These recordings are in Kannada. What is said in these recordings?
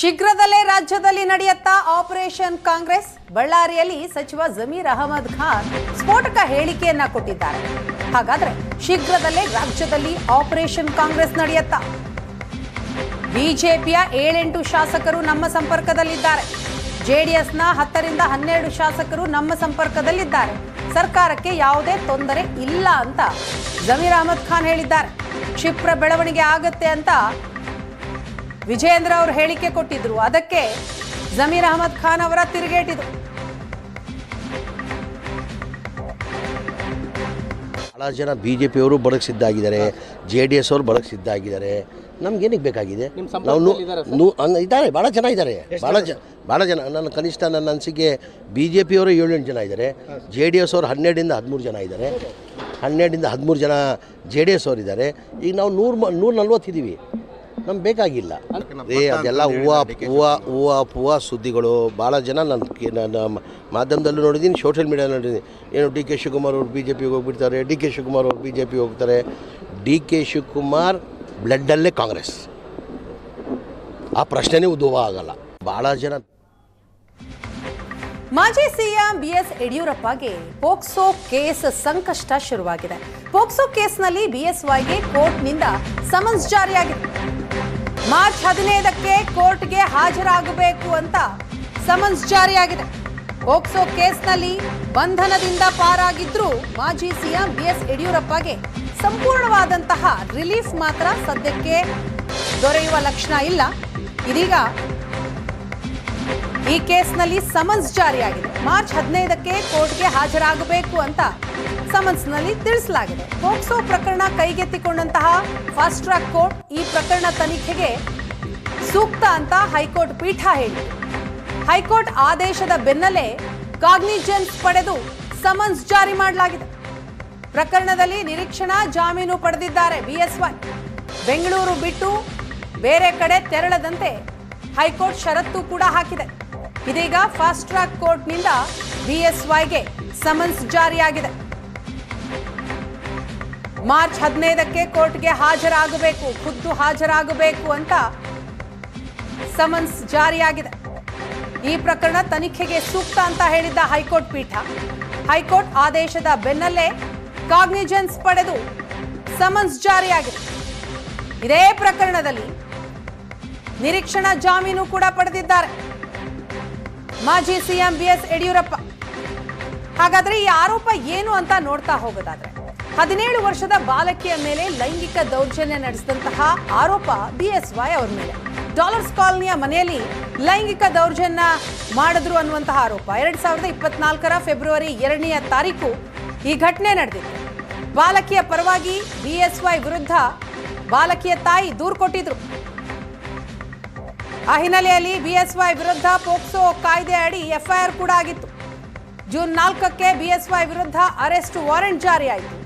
ಶೀಘ್ರದಲ್ಲೇ ರಾಜ್ಯದಲ್ಲಿ ನಡೆಯುತ್ತಾ ಆಪರೇಷನ್ ಕಾಂಗ್ರೆಸ್. ಬಳ್ಳಾರಿಯಲ್ಲಿ ಸಚಿವ ಜಮೀರ್ ಅಹಮದ್ ಖಾನ್ ಸ್ಫೋಟಕ ಹೇಳಿಕೆಯನ್ನ ಕೊಟ್ಟಿದ್ದಾರೆ. ಹಾಗಾದ್ರೆ ಶೀಘ್ರದಲ್ಲೇ ರಾಜ್ಯದಲ್ಲಿ ಆಪರೇಷನ್ ಕಾಂಗ್ರೆಸ್ ನಡೆಯುತ್ತಾ? ಬಿಜೆಪಿಯ 7-8 ಶಾಸಕರು ನಮ್ಮ ಸಂಪರ್ಕದಲ್ಲಿದ್ದಾರೆ. ಜೆಡಿಎಸ್ನ 10 ರಿಂದ 12 ಶಾಸಕರು ನಮ್ಮ ಸಂಪರ್ಕದಲ್ಲಿದ್ದಾರೆ. ಸರ್ಕಾರಕ್ಕೆ ಯಾವುದೇ ತೊಂದರೆ ಇಲ್ಲ ಅಂತ ಜಮೀರ್ ಅಹಮದ್ ಖಾನ್ ಹೇಳಿದ್ದಾರೆ. ಕ್ಷಿಪ್ರ ಬೆಳವಣಿಗೆ ಆಗತ್ತೆ ಅಂತ ವಿಜೇಂದ್ರ ಅವರು ಹೇಳಿಕೆ ಕೊಟ್ಟಿದ್ರು. ಅದಕ್ಕೆ ಜಮೀರ್ ಅಹಮದ್ ಖಾನ್ ಅವರ ತಿರುಗೇಟಿದು. ಬಹಳ ಜನ ಬಿಜೆಪಿಯವರು ಬರಕ್ಕೆ ಸಿದ್ಧ ಆಗಿದ್ದಾರೆ, JDS ಅವರು ಬರಕ್ಕೆ ಸಿದ್ಧ ಆಗಿದ್ದಾರೆ. ನಮ್ಗೇನಕ್ಕೆ ಬೇಕಾಗಿದೆ? ನಾವು ಇದ್ದಾರೆ, ಭಾಳ ಜನ ಇದ್ದಾರೆ, ಭಾಳ ಜನ. ನನ್ನ ಕನಿಷ್ಠ ನನ್ನ ಅನಿಸಿಕೆ ಬಿಜೆಪಿಯವರು 7-8 ಜನ ಇದ್ದಾರೆ, JDS ಅವರು 12 ರಿಂದ 13 ಜನ ಇದ್ದಾರೆ. 12 ರಿಂದ 13 ಜನ JDS ಅವರು ಇದ್ದಾರೆ. ಈಗ ನಾವು 140 ಇದ್ದೀವಿ, ನಮ್ಗೆ ಬೇಕಾಗಿಲ್ಲ. ಅದೆಲ್ಲ ಹೂವ ಸುದ್ದಿಗಳು. ಭಾಳ ಜನ ನನ್ನ ಮಾಧ್ಯಮದಲ್ಲೂ ನೋಡಿದ್ದೀನಿ, ಸೋಷಿಯಲ್ ಮೀಡಿಯಾ ನೋಡಿದ್ದೀನಿ. ಏನು DK ಶಿವಕುಮಾರ್ ಅವರು BJPಗೆ ಹೋಗ್ಬಿಡ್ತಾರೆ, DK ಶಿವಕುಮಾರ್ ಅವರು BJPಗೆ ಹೋಗ್ತಾರೆ. DK ಶಿವಕುಮಾರ್ ಬ್ಲಡ್ಡಲ್ಲೇ ಕಾಂಗ್ರೆಸ್, ಆ ಪ್ರಶ್ನೆನೇ ಉದ್ಭವ ಆಗಲ್ಲ. ಭಾಳ ಜನ. ಮಾಜಿ ಸಿಎಂ BS ಯಡಿಯೂರಪ್ಪಗೆ ಪೋಕ್ಸೋ ಕೇಸ್ ಸಂಕಷ್ಟ ಶುರುವಾಗಿದೆ. ಪೋಕ್ಸೋ ಕೇಸ್ನಲ್ಲಿ BSYಗೆ ಕೋರ್ಟ್ನಿಂದ ಸಮನ್ಸ್ ಜಾರಿಯಾಗಿದೆ. ಮಾರ್ಚ್ 15ಕ್ಕೆ ಕೋರ್ಟ್ಗೆ ಹಾಜರಾಗಬೇಕು ಅಂತ ಸಮನ್ಸ್ ಜಾರಿಯಾಗಿದೆ. ಪೋಕ್ಸೋ ಕೇಸ್ನಲ್ಲಿ ಬಂಧನದಿಂದ ಪಾರಾಗಿದ್ರೂ ಮಾಜಿ ಸಿಎಂ BS ಯಡಿಯೂರಪ್ಪಗೆ ಸಂಪೂರ್ಣವಾದಂತಹ ರಿಲೀಫ್ ಮಾತ್ರ ಸದ್ಯಕ್ಕೆ ದೊರೆಯುವ ಲಕ್ಷಣ ಇಲ್ಲ. ಇದೀಗ ಈ ಕೇಸ್ನಲ್ಲಿ ಸಮನ್ಸ್ ಜಾರಿಯಾಗಿದೆ. ಮಾರ್ಚ್ 15ಕ್ಕೆ ಕೋರ್ಟ್ಗೆ ಹಾಜರಾಗಬೇಕು ಅಂತ ಸಮನ್ಸ್ನಲ್ಲಿ ತಿಳಿಸಲಾಗಿದೆ. ಪೋಕ್ಸೋ ಪ್ರಕರಣ ಕೈಗೆತ್ತಿಕೊಂಡಂತಹ ಫಾಸ್ಟ್ ಟ್ರ್ಯಾಕ್ ಕೋರ್ಟ್ ಈ ಪ್ರಕರಣ ತನಿಖೆಗೆ ಸೂಕ್ತ ಅಂತ ಹೈಕೋರ್ಟ್ ಪೀಠ ಹೇಳಿದೆ. ಹೈಕೋರ್ಟ್ ಆದೇಶದ ಬೆನ್ನಲ್ಲೇ ಕಾಗ್ನಿಜೆನ್ಸ್ ಪಡೆದು ಸಮನ್ಸ್ ಜಾರಿ ಮಾಡಲಾಗಿದೆ. ಪ್ರಕರಣದಲ್ಲಿ ನಿರೀಕ್ಷಣಾ ಜಾಮೀನು ಪಡೆದಿದ್ದಾರೆ BSY. ಬೆಂಗಳೂರು ಬಿಟ್ಟು ಬೇರೆ ಕಡೆ ತೆರಳದಂತೆ ಹೈಕೋರ್ಟ್ ಷರತ್ತು ಕೂಡ ಹಾಕಿದೆ. ಇದೀಗ ಫಾಸ್ಟ್ ಟ್ರ್ಯಾಕ್ ಕೋರ್ಟ್ನಿಂದ BSYಗೆ ಸಮನ್ಸ್ ಜಾರಿಯಾಗಿದೆ. ಮಾರ್ಚ್ 15ಕ್ಕೆ ಕೋರ್ಟ್ಗೆ ಹಾಜರಾಗಬೇಕು, ಖುದ್ದು ಹಾಜರಾಗಬೇಕು ಅಂತ ಸಮನ್ಸ್ ಜಾರಿಯಾಗಿದೆ. ಈ ಪ್ರಕರಣ ತನಿಖೆಗೆ ಸೂಕ್ತ ಅಂತ ಹೇಳಿದ್ದ ಹೈಕೋರ್ಟ್ ಪೀಠ, ಹೈಕೋರ್ಟ್ ಆದೇಶದ ಬೆನ್ನಲ್ಲೇ ಕಾಗ್ನಿಜೆನ್ಸ್ ಪಡೆದು ಸಮನ್ಸ್ ಜಾರಿಯಾಗಿದೆ. ಇದೇ ಪ್ರಕರಣದಲ್ಲಿ ನಿರೀಕ್ಷಣಾ ಜಾಮೀನು ಕೂಡ ಪಡೆದಿದ್ದಾರೆ ಮಾಜಿ ಸಿಎಂ BS ಯಡಿಯೂರಪ್ಪ. ಹಾಗಾದ್ರೆ ಈ ಆರೋಪ ಏನು ಅಂತ ನೋಡ್ತಾ ಹೋಗೋದಾದ್ರೆ, 17 ವರ್ಷದ ಬಾಲಕಿಯ ಮೇಲೆ ಲೈಂಗಿಕ ದೌರ್ಜನ್ಯ ನಡೆಸಿದಂತಹ ಆರೋಪ BSY ಅವರ ಮೇಲೆ. ಡಾಲರ್ಸ್ ಕಾಲೋನಿಯ ಮನೆಯಲ್ಲಿ ಲೈಂಗಿಕ ದೌರ್ಜನ್ಯ ಮಾಡಿದ್ರು ಅನ್ನುವಂತಹ ಆರೋಪ 2024 ಫೆಬ್ರವರಿ 2ನೇ ತಾರೀಕು ಈ ಘಟನೆ ನಡೆದಿತ್ತು. ಬಾಲಕಿಯ ಪರವಾಗಿ BSY ವಿರುದ್ಧ ಬಾಲಕಿಯ ತಾಯಿ ದೂರು ಕೊಟ್ಟಿದ್ರು. ಆ ಹಿನ್ನೆಲೆಯಲ್ಲಿ BSY ವಿರುದ್ಧ ಪೋಕ್ಸೋ ಕಾಯ್ದೆ ಅಡಿ FIR ಕೂಡ ಆಗಿತ್ತು. ಜೂನ್ 4ಕ್ಕೆ BSY ವಿರುದ್ಧ ಅರೆಸ್ಟ್ ವಾರೆಂಟ್ ಜಾರಿಯಾಯಿತು.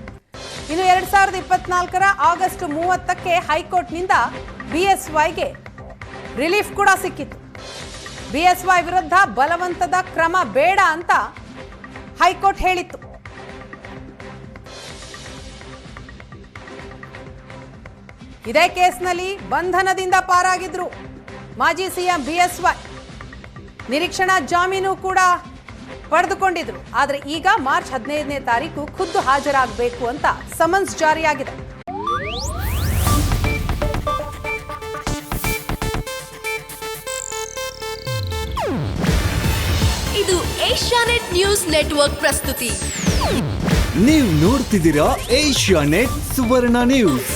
ಇನ್ನು 2024 ಆಗಸ್ಟ್ 30ಕ್ಕೆ ಹೈಕೋರ್ಟ್ನಿಂದ BSYಗೆ ರಿಲೀಫ್ ಕೂಡ ಸಿಕ್ಕಿತ್ತು. BSY ವಿರುದ್ಧ ಬಲವಂತದ ಕ್ರಮ ಬೇಡ ಅಂತ ಹೈಕೋರ್ಟ್ ಹೇಳಿತ್ತು. ಇದೇ ಕೇಸ್ನಲ್ಲಿ ಬಂಧನದಿಂದ ಪಾರಾಗಿದ್ರು ಮಾಜಿ ಸಿಎಂ BSY. ನಿರೀಕ್ಷಣಾ ಜಾಮೀನು ಕೂಡ ಪಡೆದುಕೊಂಡಿದ್ರು. ಆದರೆ ಈಗ ಮಾರ್ಚ್ 15ನೇ ತಾರೀಕು ಖುದ್ದು ಹಾಜರಾಗಬೇಕು ಅಂತ ಸಮನ್ಸ್ ಜಾರಿಯಾಗಿದೆ. ಇದು ಏಷ್ಯಾನೆಟ್ ನ್ಯೂಸ್ ನೆಟ್ವರ್ಕ್ ಪ್ರಸ್ತುತಿ. ನೀವು ನೋಡ್ತಿದ್ದೀರಾ ಏಷ್ಯಾನೆಟ್ ಸುವರ್ಣ ನ್ಯೂಸ್.